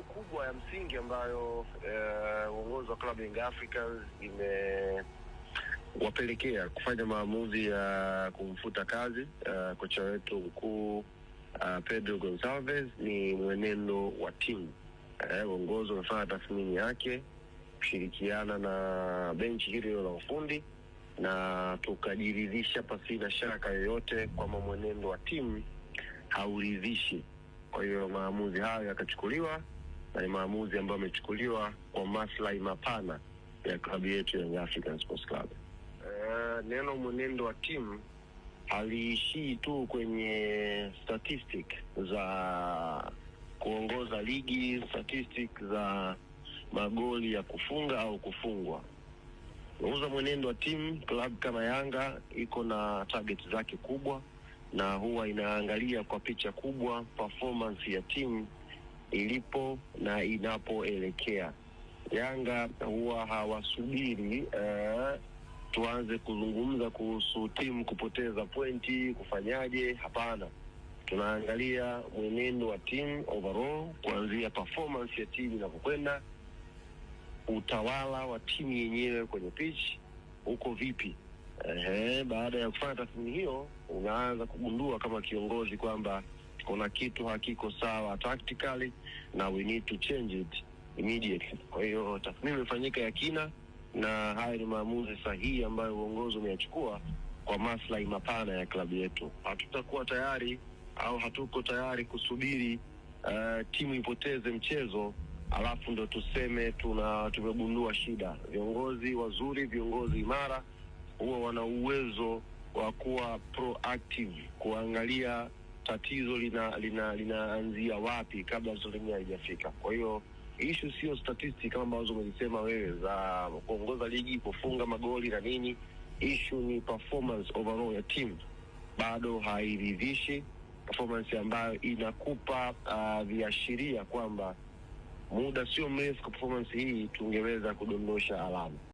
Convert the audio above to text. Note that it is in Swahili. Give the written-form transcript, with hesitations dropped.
kubwa ya msingi ambayo uongozi wa klabu ya Young Africans imewapelekea kufanya maamuzi ya kumfuta kazi kocha wetu mkuu Pedro Gonçalves ni mwenendo wa timu. Uongozi umefanya tathmini yake kushirikiana na benchi hilo la ufundi na tukajiridhisha pasina shaka yoyote kwamba mwenendo wa timu hauridhishi. Kwa hiyo maamuzi hayo yakachukuliwa na ni maamuzi ambayo yamechukuliwa kwa maslahi mapana ya klabu yetu ya Young African Sports Club. Neno mwenendo wa timu haliishii tu kwenye statistic za kuongoza ligi, statistic za magoli ya kufunga au kufungwa. Kuongoza mwenendo wa timu, klabu kama Yanga iko na target zake kubwa na huwa inaangalia kwa picha kubwa performance ya timu ilipo na inapoelekea. Yanga huwa hawasubiri tuanze kuzungumza kuhusu timu kupoteza pointi, kufanyaje. Hapana, tunaangalia mwenendo wa timu overall, kuanzia performance ya timu inapokwenda, utawala wa timu yenyewe kwenye pitch uko vipi. Baada ya kufanya tathmini hiyo, unaanza kugundua kama kiongozi kwamba kuna kitu hakiko sawa tactically na we need to change it immediately. Kwa hiyo tathmini imefanyika ya kina na haya ni maamuzi sahihi ambayo uongozi umeyachukua kwa maslahi mapana ya klabu yetu. Hatutakuwa tayari au hatuko tayari kusubiri timu ipoteze mchezo alafu ndo tuseme tumegundua shida. Viongozi wazuri, viongozi imara huwa wana uwezo wa kuwa proactive, kuangalia tatizo linaanzia wapi kabla tatizo lenyewe halijafika. Kwa hiyo issue sio statistics kama ambazo umesema wewe za kuongoza ligi, kufunga magoli na nini. Issue ni performance overall ya team. Bado hairidhishi, performance ambayo inakupa viashiria kwamba muda sio mrefu kwa performance hii tungeweza kudondosha alama.